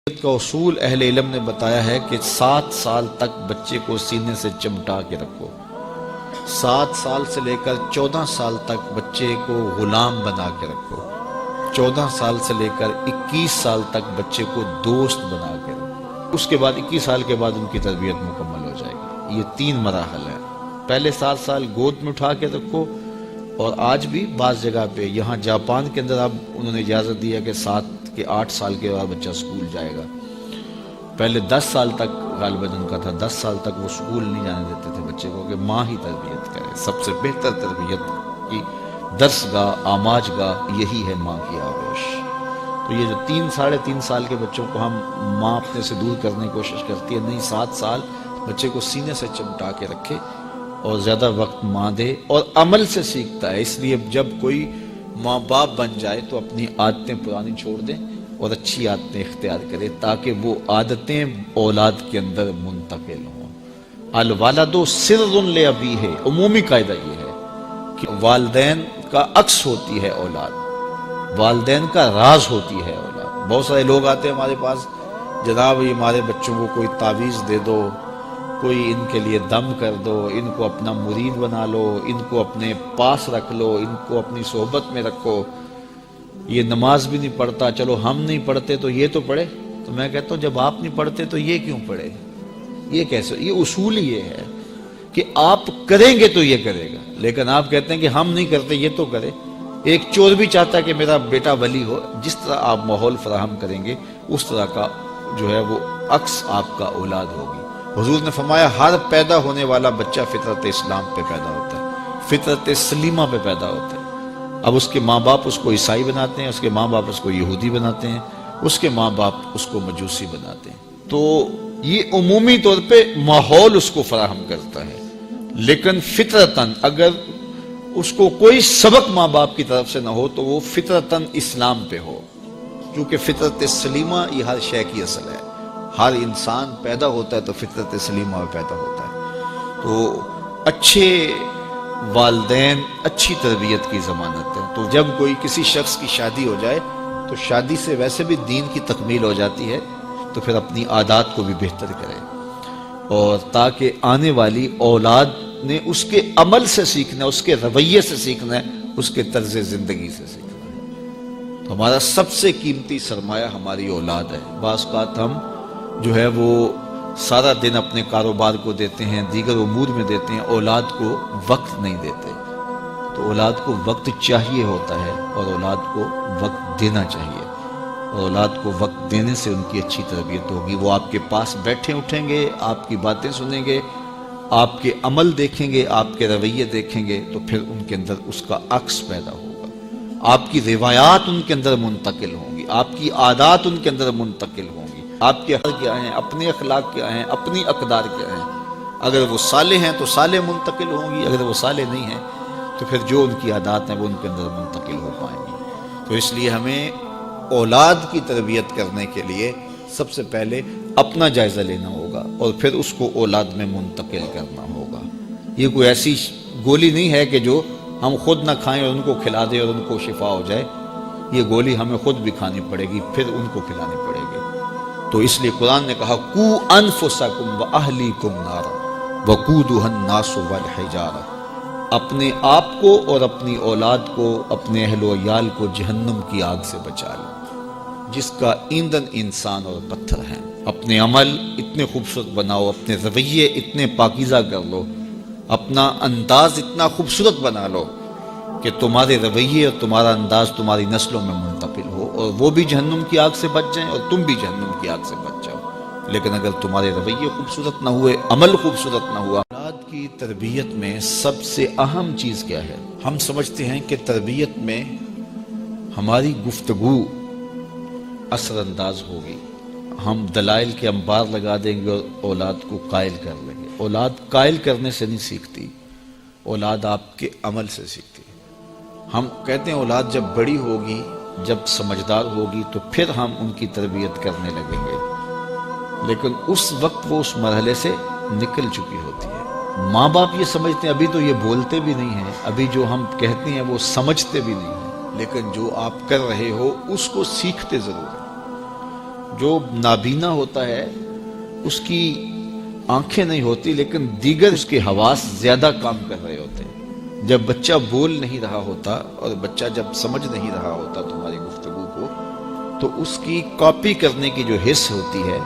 کا اصول اہل علم نے بتایا ہے کہ 7 سال تک بچے کو سینے سے چمٹا کے رکھو. 7 سال سے لے کر 14 سال تک بچے کو غلام بنا کے رکھو. 14 سال سے لے کر 21 سال تک بچے کو دوست بنا کے رکھو. اس کے بعد 21 سال کے بعد ان کی تربیت مکمل ہو جائے گی. یہ 3 مراحل ہیں. پہلے 7 سال گود میں اٹھا کے رکھو. اور آج بھی بعض جگہ پہ یہاں جاپان کے اندر اب انہوں نے اجازت دیا کہ 7 کے 8 سال کے بعد بچہ اسکول جائے گا. پہلے 10 سال تک غالباً ان کا تھا. 10 سال تک وہ اسکول نہیں جانے دیتے تھے بچے کو کہ ماں ہی تربیت کرے. سب سے بہتر تربیت کی درس گاہ آماج گاہ یہی ہے ماں کی آغوش. تو یہ جو 3 ساڑھے 3 سال کے بچوں کو ہم ماں اپنے سے دور کرنے کی کوشش کرتی ہے. نہیں، 7 سال بچے کو سینے سے چمٹا کے رکھے اور زیادہ وقت ماں دے اور عمل سے سیکھتا ہے. اس لیے جب کوئی ماں باپ بن جائے تو اپنی عادتیں پرانی چھوڑ دیں اور اچھی عادتیں اختیار کرے تاکہ وہ عادتیں اولاد کے اندر منتقل ہوں. الوالد سر لابیہ، عمومی قاعدہ یہ ہے کہ والدین کا عکس ہوتی ہے اولاد، والدین کا راز ہوتی ہے اولاد. بہت سارے لوگ آتے ہیں ہمارے پاس، جناب یہ ہمارے بچوں کو کوئی تعویذ دے دو، کوئی ان کے لیے دم کر دو، ان کو اپنا مرید بنا لو، ان کو اپنے پاس رکھ لو، ان کو اپنی صحبت میں رکھو. یہ نماز بھی نہیں پڑھتا، چلو ہم نہیں پڑھتے تو یہ تو پڑھے. تو میں کہتا ہوں جب آپ نہیں پڑھتے تو یہ کیوں پڑھے؟ یہ کیسے؟ یہ اصول یہ ہے کہ آپ کریں گے تو یہ کرے گا، لیکن آپ کہتے ہیں کہ ہم نہیں کرتے یہ تو کرے. ایک چور بھی چاہتا ہے کہ میرا بیٹا ولی ہو. جس طرح آپ ماحول فراہم کریں گے اس طرح کا جو ہے وہ عکس آپ کا اولاد ہوگی. حضور نے فرمایا ہر پیدا ہونے والا بچہ فطرت اسلام پہ پیدا ہوتا ہے، فطرت سلیمہ پہ پیدا ہوتا ہے. اب اس کے ماں باپ اس کو عیسائی بناتے ہیں، اس کے ماں باپ اس کو یہودی بناتے ہیں، اس کے ماں باپ اس کو مجوسی بناتے ہیں. تو یہ عمومی طور پہ ماحول اس کو فراہم کرتا ہے. لیکن فطرتاً اگر اس کو کوئی سبق ماں باپ کی طرف سے نہ ہو تو وہ فطرتاً اسلام پہ ہو، کیونکہ فطرت سلیمہ یہ ہر شے کی اصل ہے. ہر انسان پیدا ہوتا ہے تو فطرت سلیمہ میں پیدا ہوتا ہے. تو اچھے والدین اچھی تربیت کی ضمانت ہے. تو جب کوئی کسی شخص کی شادی ہو جائے تو شادی سے ویسے بھی دین کی تکمیل ہو جاتی ہے، تو پھر اپنی عادات کو بھی بہتر کرے، اور تاکہ آنے والی اولاد نے اس کے عمل سے سیکھنا ہے، اس کے رویے سے سیکھنا ہے، اس کے طرز زندگی سے سیکھنا ہے. تو ہمارا سب سے قیمتی سرمایہ ہماری اولاد ہے. بعض اوقات ہم جو ہے وہ سارا دن اپنے کاروبار کو دیتے ہیں، دیگر امور میں دیتے ہیں، اولاد کو وقت نہیں دیتے. تو اولاد کو وقت چاہیے ہوتا ہے اور اولاد کو وقت دینا چاہیے، اور اولاد کو وقت دینے سے ان کی اچھی تربیت ہوگی. وہ آپ کے پاس بیٹھے اٹھیں گے، آپ کی باتیں سنیں گے، آپ کے عمل دیکھیں گے، آپ کے رویے دیکھیں گے، تو پھر ان کے اندر اس کا عکس پیدا ہوگا. آپ کی روایات ان کے اندر منتقل ہوں گی، آپ کی عادات ان کے اندر منتقل ہوں گی. آپ کے حق کیا ہیں، اپنے اخلاق کیا ہیں، اپنی اقدار کیا ہیں. اگر وہ صالح ہیں تو صالح منتقل ہوں گی، اگر وہ صالح نہیں ہیں تو پھر جو ان کی عادات ہیں وہ ان کے اندر منتقل ہو پائیں گی. تو اس لیے ہمیں اولاد کی تربیت کرنے کے لیے سب سے پہلے اپنا جائزہ لینا ہوگا اور پھر اس کو اولاد میں منتقل کرنا ہوگا. یہ کوئی ایسی گولی نہیں ہے کہ جو ہم خود نہ کھائیں اور ان کو کھلا دیں اور ان کو شفا ہو جائے. یہ گولی ہمیں خود بھی کھانی پڑے گی، پھر ان کو کھلانی پڑے گی. تو اس لیے قرآن نے کہا قُوا أَنفُسَكُمْ وَأَهْلِيكُمْ نَارًا وَقُودُهَا النَّاسُ وَالْحِجَارَةُ، اپنے آپ کو اور اپنی اولاد کو، اپنے اہل و عیال کو جہنم کی آگ سے بچا لو جس کا ایندھن انسان اور پتھر ہیں. اپنے عمل اتنے خوبصورت بناؤ، اپنے رویے اتنے پاکیزہ کر لو، اپنا انداز اتنا خوبصورت بنا لو کہ تمہارے رویے اور تمہارا انداز تمہاری نسلوں میں منتقل ہو، اور وہ بھی جہنم کی آگ سے بچ جائیں اور تم بھی جہنم کی آگ سے بچ جاؤ. لیکن اگر تمہارے رویے خوبصورت نہ ہوئے، عمل خوبصورت نہ ہوا. اولاد کی تربیت میں سب سے اہم چیز کیا ہے؟ ہم سمجھتے ہیں کہ تربیت میں ہماری گفتگو اثر انداز ہوگی، ہم دلائل کے انبار لگا دیں گے اور اولاد کو قائل کر لیں گے. اولاد قائل کرنے سے نہیں سیکھتی، اولاد آپ کے عمل سے سیکھتی. ہم کہتے ہیں اولاد جب بڑی ہوگی، جب سمجھدار ہوگی تو پھر ہم ان کی تربیت کرنے لگیں گے، لیکن اس وقت وہ اس مرحلے سے نکل چکی ہوتی ہے. ماں باپ یہ سمجھتے ہیں ابھی تو یہ بولتے بھی نہیں ہیں، ابھی جو ہم کہتے ہیں وہ سمجھتے بھی نہیں ہیں، لیکن جو آپ کر رہے ہو اس کو سیکھتے ضرور ہیں. جو نابینا ہوتا ہے اس کی آنکھیں نہیں ہوتی لیکن دیگر اس کے حواس زیادہ کام کر رہے ہوتے ہیں۔ جب بچہ بول نہیں رہا ہوتا اور بچہ جب سمجھ نہیں رہا ہوتا تمہاری گفتگو کو، تو اس کی کاپی کرنے کی جو حس ہوتی ہے،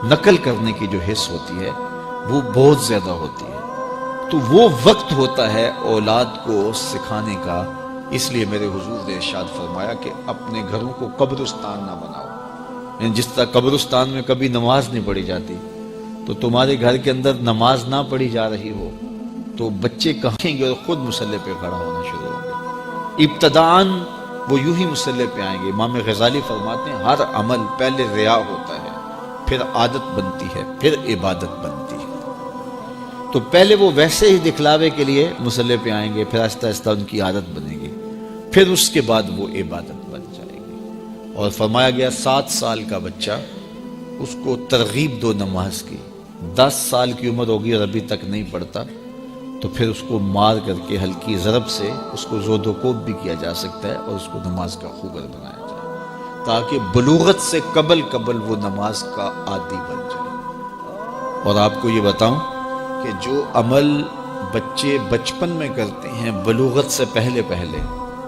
نقل کرنے کی جو حس ہوتی ہے، وہ بہت زیادہ ہوتی ہے۔ تو وہ وقت ہوتا ہے اولاد کو سکھانے کا۔ اس لیے میرے حضور نے ارشاد فرمایا کہ اپنے گھروں کو قبرستان نہ بناؤ۔ یعنی جس طرح قبرستان میں کبھی نماز نہیں پڑھی جاتی، تو تمہارے گھر کے اندر نماز نہ پڑھی جا رہی ہو تو بچے کہیں گے اور خود مصلی پہ کھڑا ہونا شروع ہوں گے۔ ابتداءً وہ یوں ہی مصلی پہ آئیں گے۔ امام غزالی فرماتے ہیں ہر عمل پہلے ریا ہوتا ہے، پھر عادت بنتی ہے، پھر عبادت بنتی ہے۔ تو پہلے وہ ویسے ہی دکھلاوے کے لیے مصلی پہ آئیں گے، پھر آہستہ آہستہ ان کی عادت بنے گی، پھر اس کے بعد وہ عبادت بن جائے گی۔ اور فرمایا گیا 7 سال کا بچہ، اس کو ترغیب دو نماز کی۔ 10 سال کی عمر ہوگی اور ابھی تک نہیں پڑھتا، تو پھر اس کو مار کر کے ہلکی ضرب سے اس کو زود و کوب بھی کیا جا سکتا ہے اور اس کو نماز کا خوگر بنایا جائے، تاکہ بلوغت سے قبل وہ نماز کا عادی بن جائے۔ اور آپ کو یہ بتاؤں کہ جو عمل بچے بچپن میں کرتے ہیں بلوغت سے پہلے،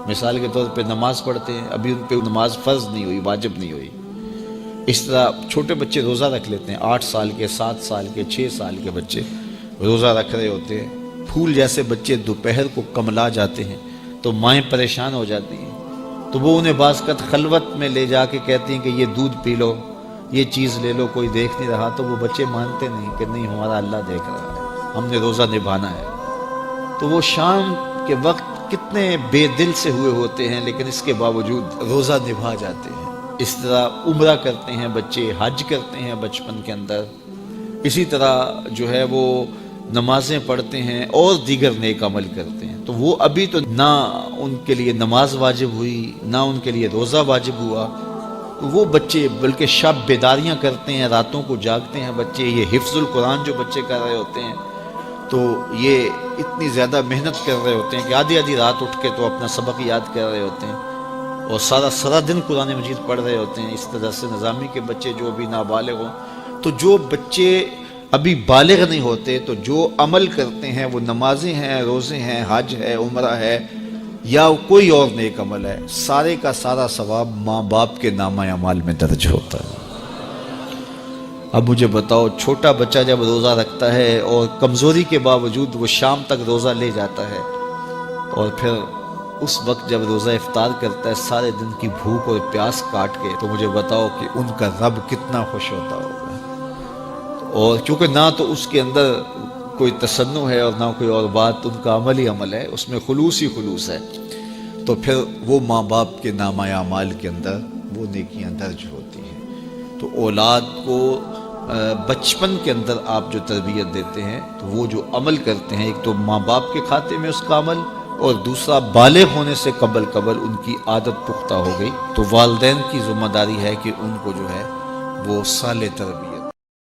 مثال کے طور پہ نماز پڑھتے ہیں، ابھی ان پہ نماز فرض نہیں ہوئی، واجب نہیں ہوئی۔ اس طرح چھوٹے بچے روزہ رکھ لیتے ہیں، 8 سال کے، 7 سال کے، 6 سال کے بچے روزہ رکھ رہے ہوتے ہیں۔ پھول جیسے بچے دوپہر کو کملا جاتے ہیں تو مائیں پریشان ہو جاتی ہیں، تو وہ انہیں بعض وقت خلوت میں لے جا کے کہتی ہیں کہ یہ دودھ پی لو، یہ چیز لے لو، کوئی دیکھ نہیں رہا۔ تو وہ بچے مانتے نہیں کہ نہیں، ہمارا اللہ دیکھ رہا ہے، ہم نے روزہ نبھانا ہے۔ تو وہ شام کے وقت کتنے بے دل سے ہوئے ہوتے ہیں، لیکن اس کے باوجود روزہ نبھا جاتے ہیں۔ اس طرح عمرہ کرتے ہیں بچے، حج کرتے ہیں بچپن کے اندر، اسی طرح جو ہے وہ نمازیں پڑھتے ہیں اور دیگر نیک عمل کرتے ہیں۔ تو وہ ابھی تو نہ ان کے لیے نماز واجب ہوئی، نہ ان کے لیے روزہ واجب ہوا، وہ بچے بلکہ شب بیداریاں کرتے ہیں، راتوں کو جاگتے ہیں بچے۔ یہ حفظ القرآن جو بچے کر رہے ہوتے ہیں، تو یہ اتنی زیادہ محنت کر رہے ہوتے ہیں کہ آدھی رات اٹھ کے تو اپنا سبق یاد کر رہے ہوتے ہیں اور سارا دن قرآن مجید پڑھ رہے ہوتے ہیں۔ اس طرح سے نظامی کے بچے جو بھی نابالغ ہوں، تو جو بچے ابھی بالغ نہیں ہوتے، تو جو عمل کرتے ہیں وہ نمازیں ہیں، روزے ہیں، حج ہے، عمرہ ہے، یا کوئی اور نیک عمل ہے، سارے کا سارا ثواب ماں باپ کے نامہ اعمال میں درج ہوتا ہے۔ اب مجھے بتاؤ، چھوٹا بچہ جب روزہ رکھتا ہے اور کمزوری کے باوجود وہ شام تک روزہ لے جاتا ہے، اور پھر اس وقت جب روزہ افطار کرتا ہے سارے دن کی بھوک اور پیاس کاٹ کے، تو مجھے بتاؤ کہ ان کا رب کتنا خوش ہوتا ہوگا۔ اور چونکہ نہ تو اس کے اندر کوئی تصنع ہے اور نہ کوئی اور بات، ان کا عمل ہی عمل ہے، اس میں خلوص ہی خلوص ہے، تو پھر وہ ماں باپ کے نامہ اعمال کے اندر وہ نیکیاں درج ہوتی ہیں۔ تو اولاد کو بچپن کے اندر آپ جو تربیت دیتے ہیں، تو وہ جو عمل کرتے ہیں، ایک تو ماں باپ کے کھاتے میں اس کا عمل، اور دوسرا بالغ ہونے سے قبل ان کی عادت پختہ ہو گئی، تو والدین کی ذمہ داری ہے کہ ان کو جو ہے وہ صالح تربیت